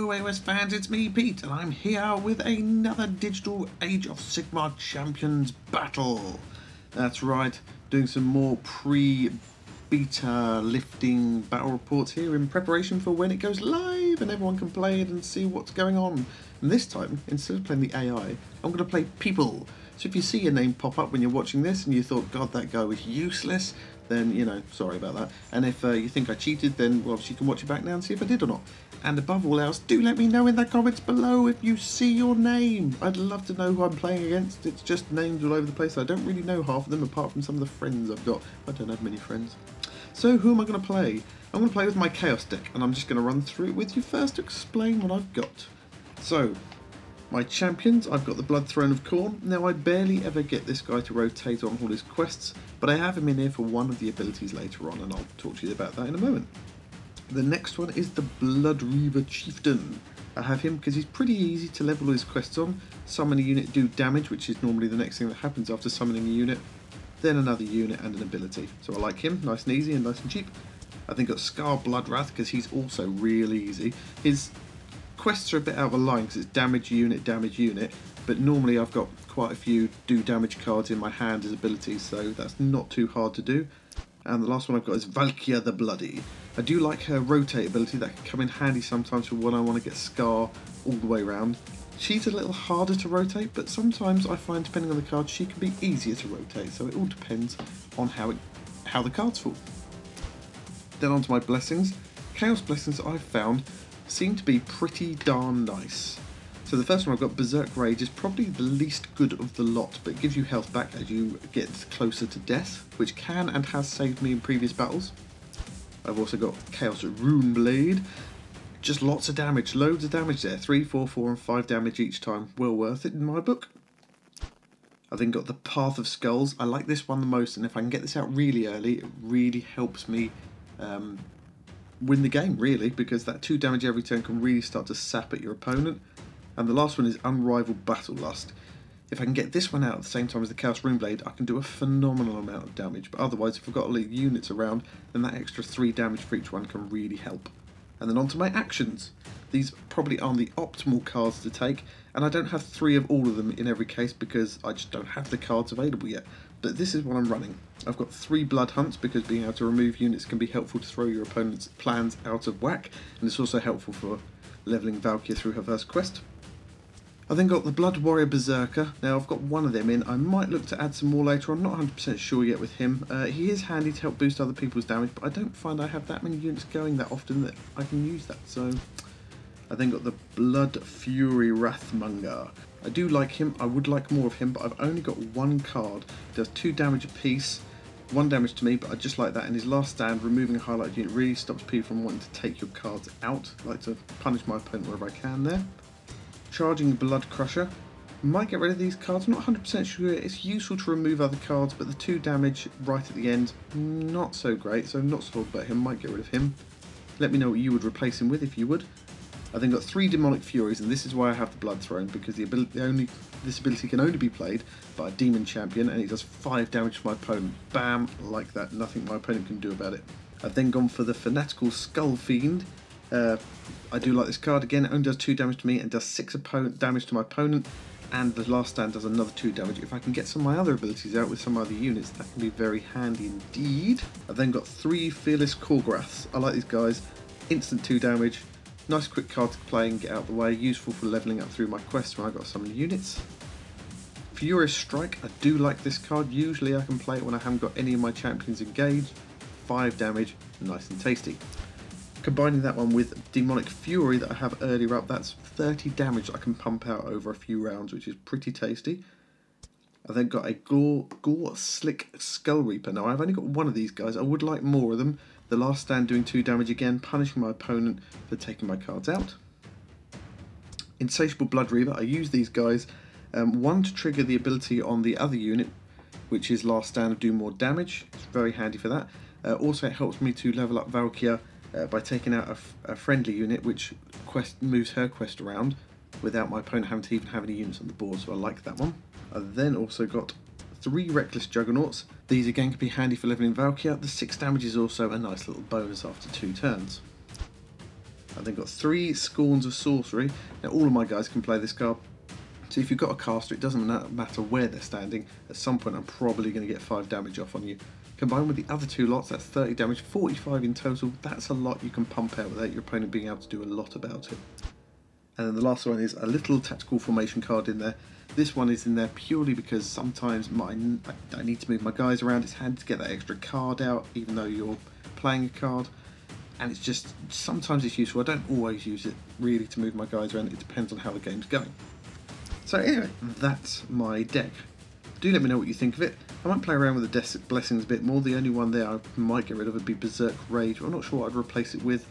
Hello AOS fans, it's me Pete and I'm here with another digital Age of Sigmar Champions battle. That's right, doing some more pre-beta lifting battle reports here in preparation for when it goes live and everyone can play it and see what's going on. And this time, instead of playing the AI, I'm going to play people. So if you see your name pop up when you're watching this and you thought, God, that guy was useless, then, you know, sorry about that. And if you think I cheated, then, well, obviously you can watch it back now and see if I did or not. And above all else, do let me know in the comments below if you see your name. I'd love to know who I'm playing against. It's just names all over the place. I don't really know half of them apart from some of the friends I've got. I don't have many friends. So who am I going to play? I'm going to play with my Chaos deck, and I'm just going to run through it with you first to explain what I've got. So, my champions, I've got the Blood Throne of Khorne. Now I barely ever get this guy to rotate on all his quests, but I have him in here for one of the abilities later on, and I'll talk to you about that in a moment. The next one is the Bloodreaver Chieftain. I have him because he's pretty easy to level his quests on. Summon a unit, do damage, which is normally the next thing that happens after summoning a unit. Then another unit and an ability. So I like him, nice and easy and nice and cheap. I think got Skarr BLOODWRATH because he's also really easy. His quests are a bit out of line because it's damage unit, but normally I've got quite a few do damage cards in my hand as abilities, so that's not too hard to do. And the last one I've got is Valkia the Bloody. I do like her rotate ability, that can come in handy sometimes for when I want to get Skarr all the way around. She's a little harder to rotate, but sometimes I find, depending on the card, she can be easier to rotate, so it all depends on how the cards fall. Then on to my blessings. Chaos blessings that I've found seem to be pretty darn nice. So the first one I've got, Berserk Rage, is probably the least good of the lot, but it gives you health back as you get closer to death, which can and has saved me in previous battles. I've also got Chaos Rune Blade, just lots of damage, loads of damage there, 3, 4, 4 and 5 damage each time, well worth it in my book. I've then got the Path of Skulls. I like this one the most, and if I can get this out really early, it really helps me win the game, really, because that 2 damage every turn can really start to sap at your opponent. And the last one is Unrivaled Battle Lust. If I can get this one out at the same time as the Chaos Rune Blade, I can do a phenomenal amount of damage, but otherwise if I've got all units around, then that extra 3 damage for each one can really help. And then on to my actions. These probably aren't the optimal cards to take, and I don't have 3 of all of them in every case because I just don't have the cards available yet. But this is what I'm running. I've got 3 Blood Hunts because being able to remove units can be helpful to throw your opponent's plans out of whack, and it's also helpful for levelling Valkia through her first quest. I've then got the Blood Warrior Berserker. Now I've got one of them in. I might look to add some more later. I'm not 100% sure yet with him. He is handy to help boost other people's damage, but I don't find I have that many units going that often that I can use that. So I then got the Blood Fury Wrathmonger. I do like him. I would like more of him, but I've only got 1 card. It does 2 damage apiece. 1 damage to me, but I just like that. In his last stand, removing a highlighted unit really stops people from wanting to take your cards out. I like to punish my opponent wherever I can there. Charging Blood Crusher. Might get rid of these cards, I'm not 100% sure. It's useful to remove other cards, but the 2 damage right at the end, not so great, so I'm not sold about him, might get rid of him. Let me know what you would replace him with if you would. I then got 3 Demonic Furies, and this is why I have the Blood Throne, because this ability can only be played by a Demon Champion, and it does 5 damage to my opponent. Bam, like that, nothing my opponent can do about it. I've then gone for the Fanatical Skull Fiend. I do like this card. Again, it only does 2 damage to me and does 6 damage to my opponent, and the last stand does another 2 damage. If I can get some of my other abilities out with some other units, that can be very handy indeed. I've then got 3 Fearless KHORGORATHS. I like these guys. Instant 2 damage. Nice quick card to play and get out of the way. Useful for levelling up through my quests when I've got some units. Furious Strike. I do like this card. Usually I can play it when I haven't got any of my champions engaged. 5 damage. Nice and tasty. Combining that one with Demonic Fury that I have earlier up, that's 30 damage that I can pump out over a few rounds, which is pretty tasty. I then got a Gore Slick Skull Reaper. Now I've only got 1 of these guys, I would like more of them. The last stand doing 2 damage again, punishing my opponent for taking my cards out. Insatiable Bloodreaver, I use these guys, 1 to trigger the ability on the other unit, which is last stand do more damage. It's very handy for that. Also it helps me to level up Valkia by taking out a friendly unit which moves her quest around without my opponent having to even have any units on the board, so I like that one. I then also got 3 Reckless Juggernauts. These again can be handy for leveling Valkia. The 6 damage is also a nice little bonus after 2 turns. I've then got 3 Scorns of Sorcery. Now all of my guys can play this card. So if you've got a caster, it doesn't matter where they're standing. At some point I'm probably going to get 5 damage off on you. Combined with the other 2 lots, that's 30 damage, 45 in total. That's a lot you can pump out without your opponent being able to do a lot about it. And then the last one is a little tactical formation card in there. This one is in there purely because sometimes I need to move my guys around. It's handy to get that extra card out, even though you're playing a card. And it's just, sometimes it's useful. I don't always use it really to move my guys around. It depends on how the game's going. So anyway, that's my deck. Do let me know what you think of it. I might play around with the Blessings a bit more. The only one there I might get rid of would be Berserk Rage. I'm not sure what I'd replace it with.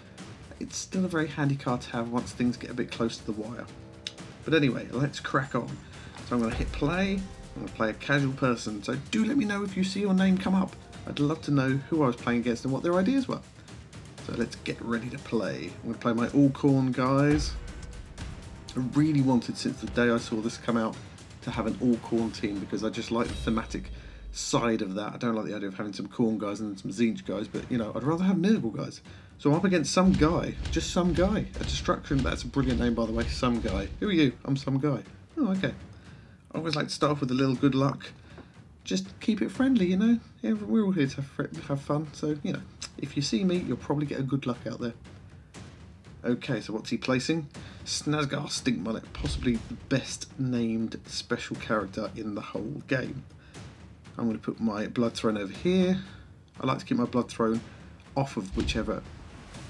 It's still a very handy card to have once things get a bit close to the wire. But anyway, let's crack on. So I'm going to hit play. I'm going to play a casual person. So do let me know if you see your name come up. I'd love to know who I was playing against and what their ideas were. So let's get ready to play. I'm going to play my all corn guys. I really wanted, since the day I saw this come out, to have an all corn team because I just like the thematic side of that. I don't like the idea of having some corn guys and some Tzeentch guys, but you know, I'd rather have Nurgle guys. So I'm up against some guy, just some guy. A Destruction, that's a brilliant name by the way, some guy. Who are you? I'm some guy. Oh, okay. I always like to start off with a little good luck. Just keep it friendly, you know. Yeah, we're all here to have fun, so you know, if you see me, you'll probably get a good luck out there. Okay, so what's he placing? Skarr Stinkmonnet, possibly the best named special character in the whole game. I'm going to put my Blood Throne over here. I like to keep my Blood Throne off of whichever,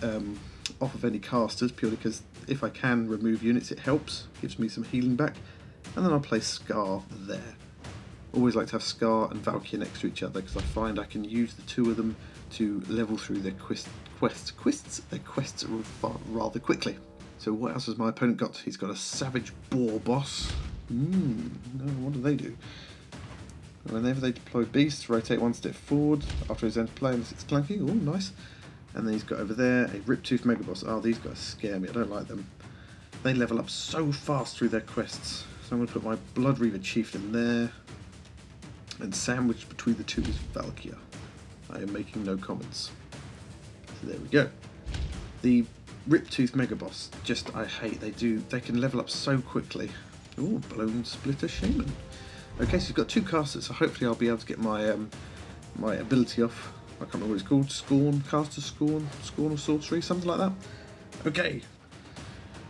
off of any casters, purely because if I can remove units it helps, gives me some healing back. And then I'll place Skarr there. Always like to have Skarr and Valkia next to each other because I find I can use the 2 of them to level through their quests rather quickly. So what else has my opponent got? He's got a Savage Boar Boss. No, what do they do? Whenever they deploy beasts, rotate 1 step forward after his end play unless it's clunky. Oh, nice. And then he's got over there a Riptooth Megaboss. Oh, these guys scare me. I don't like them. They level up so fast through their quests. So I'm going to put my Blood Reaver Chieftain there. And sandwiched between the 2 is Valkia. I am making no comments. So there we go. The Riptooth Megaboss, just I hate. They can level up so quickly. Oh, Blown Splitter Shaman. Okay, so he's got 2 casters, so hopefully I'll be able to get my my ability off. I can't remember what it's called. Scorn, Caster Scorn, Scorn of Sorcery, something like that. Okay,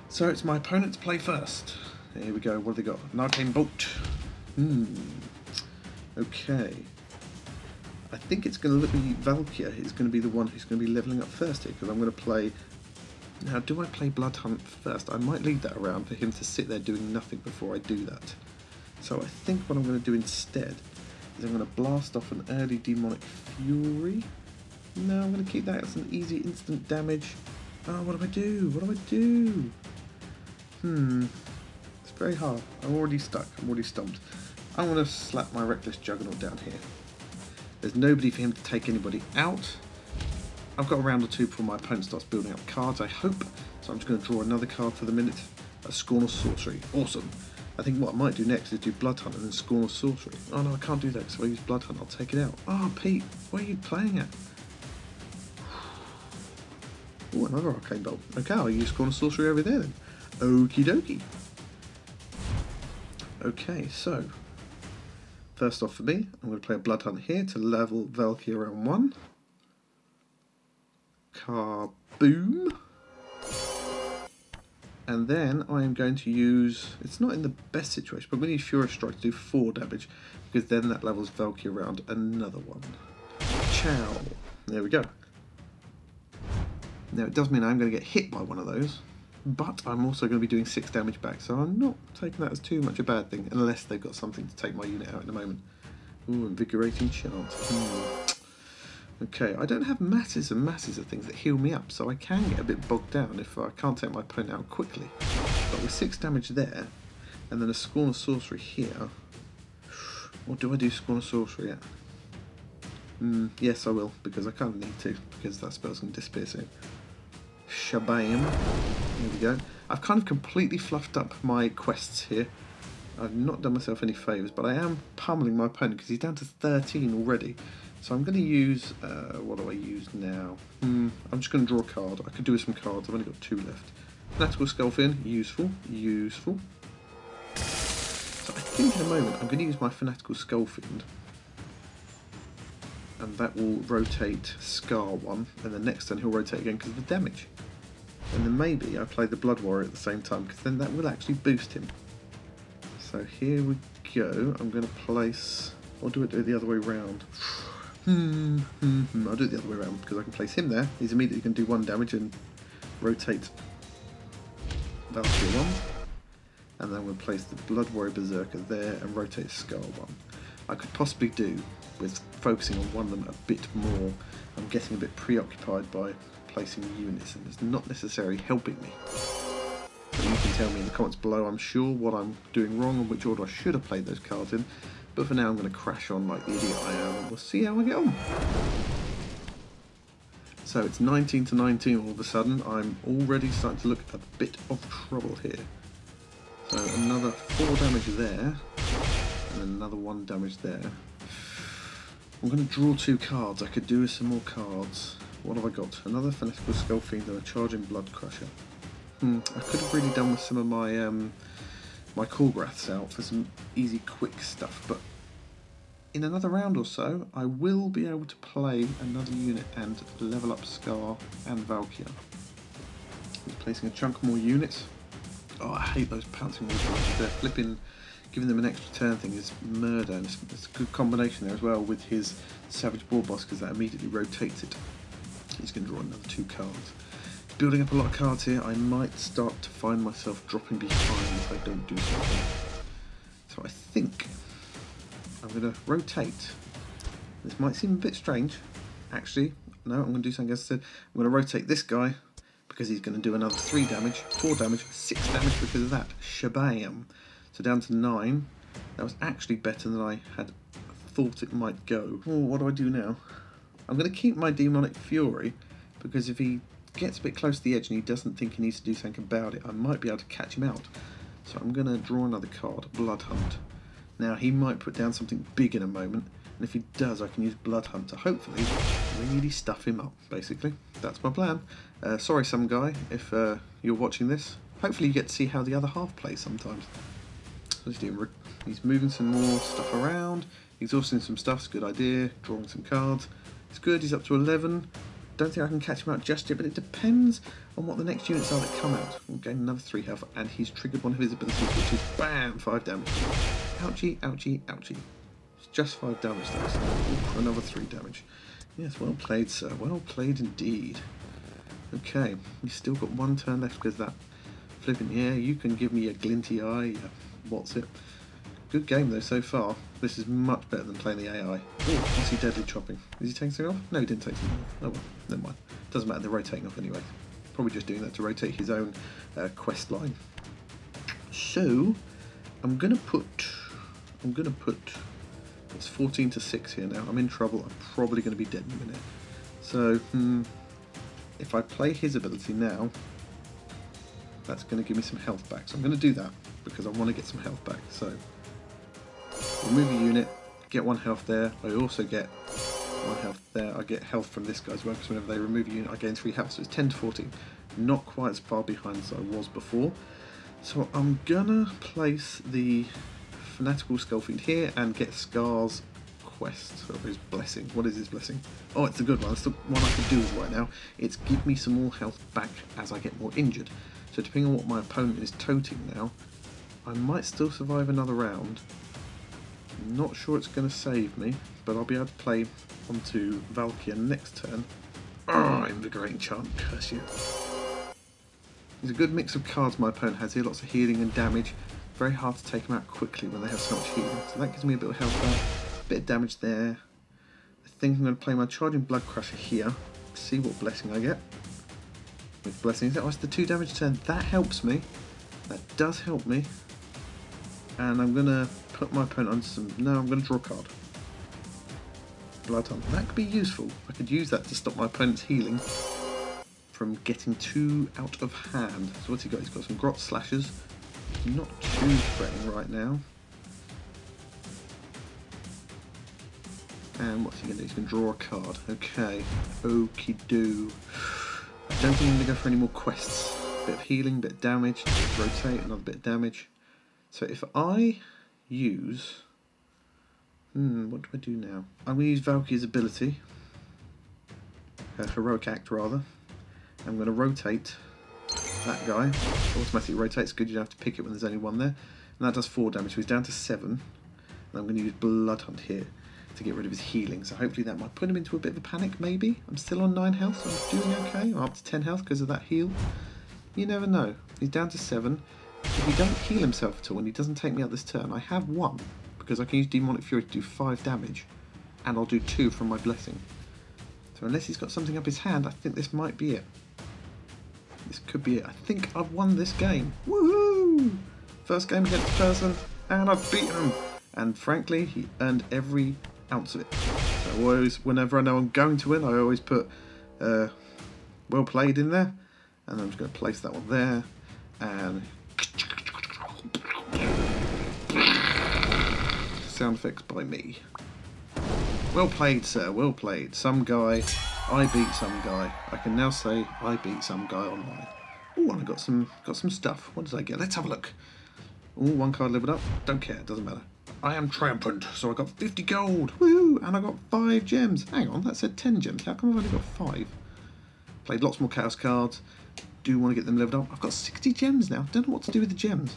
so it's my opponent to play first. Here we go. What have they got? An Arcane Bolt. Okay. I think it's going to be Valkia is going to be the one who's going to be leveling up first here, because I'm going to play... Now, do I play Blood Hunt first? I might leave that around for him to sit there doing nothing before I do that. So I think what I'm going to do instead is I'm going to blast off an early Demonic Fury. No, I'm going to keep that as an easy instant damage. Oh, what do I do? What do I do? It's very hard. I'm already stuck. I'm already stumped. I'm going to slap my Reckless Juggernaut down here. There's nobody for him to take anybody out. I've got a round or 2 before my opponent starts building up cards, I hope. So I'm just going to draw another card for the minute. A Scorn of Sorcery. Awesome. I think what I might do next is do Blood Hunt and then Scorn of Sorcery. Oh no, I can't do that because if I use Blood Hunt, I'll take it out. Oh, Pete, where are you playing at? Oh, another Arcane Bolt. Okay, I'll use Scorn of Sorcery over there then. Okie dokie. Okay, so first off for me, I'm going to play a Blood Hunt here to level Valkia around 1. Kaboom! And then I am going to use, it's not in the best situation, but I'm going to use Furious Strike to do 4 damage, because then that levels Valkia around another 1. Ciao! There we go. Now it does mean I'm going to get hit by one of those, but I'm also going to be doing 6 damage back, so I'm not taking that as too much a bad thing, unless they've got something to take my unit out in a moment. Ooh, Invigorating Chant. Okay, I don't have masses and masses of things that heal me up, so I can get a bit bogged down if I can't take my opponent out quickly. But with 6 damage there, and then a Scorn of Sorcery here, what do I do Scorn of Sorcery at? Yes, I will, because I kind of need to, because that spell's going to disappear soon. Shabam. There we go. I've kind of completely fluffed up my quests here. I've not done myself any favours, but I am pummeling my opponent because he's down to 13 already. So I'm going to use, what do I use now? I'm just going to draw a card. I could do with some cards, I've only got 2 left. Fanatical Skullfiend, useful, useful. So I think in a moment I'm going to use my Fanatical Skullfiend. And that will rotate Skarr 1, and the next turn he'll rotate again because of the damage. And then maybe I play the Blood Warrior at the same time, because then that will actually boost him. So here we go. I'm going to place... Or do I do it the other way around? I'll do it the other way around, because I can place him there. He's immediately going to do 1 damage and rotate Valkia 1. And then we'll place the Blood Warrior Berserker there and rotate Skarr 1. I could possibly do with focusing on one of them a bit more. I'm getting a bit preoccupied by placing units, and it's not necessarily helping me. So you can tell me in the comments below, I'm sure, what I'm doing wrong and which order I should have played those cards in. But for now I'm going to crash on like the idiot I am, and we'll see how I get on. So it's 19 to 19 all of a sudden. I'm already starting to look a bit of trouble here. So another 4 damage there, and another 1 damage there. I'm going to draw 2 cards. I could do with some more cards. What have I got? Another Fanatical Skullfiend and a Charging Blood Crusher. I could have really done with some of my my KHORGORATHS out for some easy, quick stuff, but in another round or so, I will be able to play another unit and level up Skarr and Valkia. Just placing a chunk more units. Oh, I hate those pouncing walls. They're flipping. Giving them an extra turn thing is murder, and it's a good combination there as well with his Savage Boar Boss, because that immediately rotates it. He's going to draw another 2 cards. Building up a lot of cards here, I might start to find myself dropping behind if I don't do something. So I think I'm going to rotate. This might seem a bit strange. Actually, no, I'm going to do something else instead. I'm going to rotate this guy because he's going to do another 3 damage, 4 damage, 6 damage because of that. Shabam! So down to 9. That was actually better than I had thought it might go. Oh, what do I do now? I'm going to keep my Demonic Fury, because if he gets a bit close to the edge and he doesn't think he needs to do something about it, I might be able to catch him out. So I'm going to draw another card, Blood Hunt. Now he might put down something big in a moment, and if he does I can use Blood Hunt to hopefully really stuff him up, basically. That's my plan. Sorry some guy, if you're watching this. Hopefully you get to see how the other half plays sometimes. He's moving some more stuff around, exhausting some stuff, it's a good idea, drawing some cards. It's good, he's up to 11. Don't think I can catch him out just yet, but it depends on what the next units are that come out. We'll gain another 3 health, and he's triggered one of his abilities, which is BAM! 5 damage. Ouchie, ouchie, ouchie. It's just 5 damage though, so another 3 damage. Yes, well played, sir. Well played indeed. Okay, he's still got 1 turn left because that flipping, yeah, you can give me a glinty eye, yeah. What's it? Good game though so far. This is much better than playing the AI. Oh, what's he deadly chopping? Is he taking something off? No, he didn't take something off. Oh well, never mind. Doesn't matter, they're rotating off anyway. Probably just doing that to rotate his own quest line. So, I'm gonna put, it's 14 to 6 here now. I'm in trouble. I'm probably gonna be dead in a minute. So, if I play his ability now, that's going to give me some health back. So I'm going to do that because I want to get some health back. So remove a unit, get 1 health there. I also get 1 health there. I get health from this guy as well, because whenever they remove a unit I gain 3 health. So it's 10 to 14. Not quite as far behind as I was before. So I'm going to place the Fanatical Skullfiend here and get Skarr's quest, or his blessing. What is his blessing? Oh, it's a good one. It's the one I can do with right now. It's give me some more health back as I get more injured. So depending on what my opponent is toting now, I might still survive another round. I'm not sure it's going to save me, but I'll be able to play onto Valkia next turn. Oh, Invigorating Charm, curse you. There's a good mix of cards my opponent has here, lots of healing and damage. Very hard to take them out quickly when they have so much healing. So that gives me a bit of health back, a bit of damage there. I think I'm going to play my Charging Blood Crusher here, see what blessing I get. With blessings, oh, it's the 2 damage turn. That helps me. That does help me. And I'm going to put my opponent on some... No, I'm going to draw a card. Blood Hunt. That could be useful. I could use that to stop my opponent's healing from getting too out of hand. So what's he got? He's got some Grot Slashers. Not too threatening right now. And what's he going to do? He's going to draw a card. Okay. Okie doo. I don't think I'm going to go for any more quests. Bit of healing, bit of damage. Rotate, another bit of damage. So if I use... what do I do now? I'm going to use Valkia's ability. Her heroic act, rather. I'm going to rotate that guy. Automatically rotates. Good, you don't have to pick it when there's only one there. And that does 4 damage, so he's down to 7. And I'm going to use Blood Hunt here to get rid of his healing. So hopefully that might put him into a bit of a panic, maybe. I'm still on 9 health, so I'm doing okay. I'm up to 10 health because of that heal. You never know. He's down to 7. If he doesn't heal himself at all and he doesn't take me out this turn, I have 1. Because I can use Demonic Fury to do 5 damage. And I'll do 2 from my Blessing. So unless he's got something up his hand, I think this might be it. This could be it. I think I've won this game. Woohoo! First game against a person, and I've beaten him. And frankly, he earned every ounce of it. So always, whenever I know I'm going to win, I always put well played in there. And I'm just going to place that one there. And sound effects by me. Well played, sir. Well played. Some guy. I beat some guy. I can now say I beat some guy online. Oh, and I got some stuff. What did I get? Let's have a look. Oh, 1 card leveled up. Don't care. It doesn't matter. I am triumphant. So I got 50 gold. Woo! And I got 5 gems. Hang on, that said 10 gems. How come I've only got 5? Played lots more chaos cards. Do want to get them leveled up. I've got 60 gems now. Don't know what to do with the gems.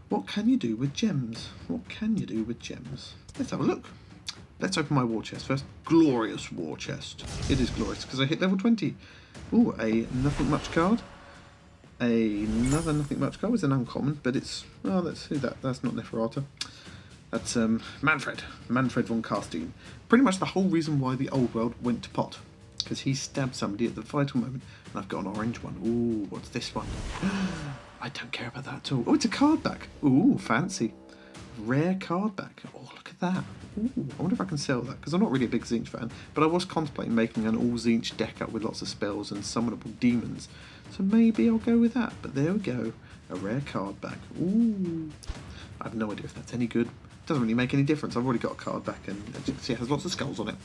What can you do with gems? What can you do with gems? Let's have a look. Let's open my war chest first. Glorious war chest. It is glorious because I hit level 20. Ooh, a nothing much card. Another nothing much card. It's an uncommon, but it's... Oh, let's see that. That's not Neferata. That's Manfred. Manfred von Carstein. Pretty much the whole reason why the old world went to pot. Because he stabbed somebody at the vital moment. And I've got an orange one. Ooh, what's this one? I don't care about that at all. Oh, it's a card back. Ooh, fancy. Rare card back. Oh, look at that. Ooh, I wonder if I can sell that, because I'm not really a big Tzeentch fan, but I was contemplating making an all Tzeentch deck up with lots of spells and summonable demons, so maybe I'll go with that. But there we go, a rare card back. Ooh, I have no idea if that's any good. Doesn't really make any difference. I've already got a card back, and as you can see, it has lots of skulls on it.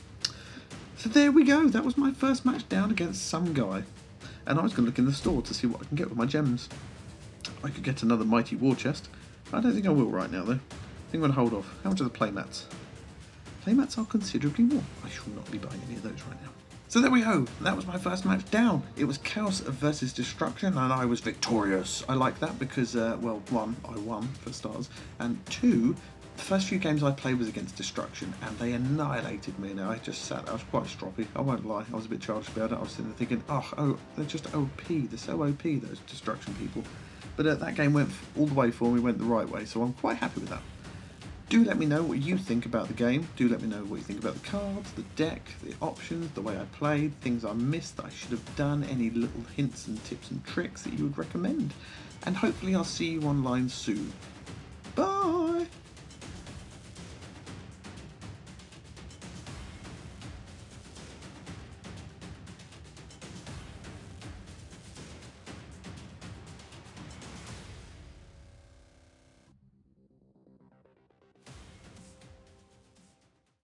So there we go. That was my first match down against some guy, and I was going to look in the store to see what I can get with my gems. I could get another mighty war chest. I don't think I will right now, though. I think I'm going to hold off. How much are the playmats? Playmats are considerably more. I shall not be buying any of those right now. So there we go. That was my first match down. It was Chaos versus Destruction, and I was victorious. I like that because, well, 1, I won, for stars, and 2, the first few games I played was against Destruction, and they annihilated me. Now, I just sat there. I was quite stroppy. I won't lie. I was a bit childish about it. I was sitting there thinking, oh, they're just OP. They're so OP, those Destruction people. But that game went all the way for me, went the right way, so I'm quite happy with that. Do let me know what you think about the game. Do let me know what you think about the cards, the deck, the options, the way I played, things I missed that I should have done, any little hints and tips and tricks that you would recommend. And hopefully I'll see you online soon.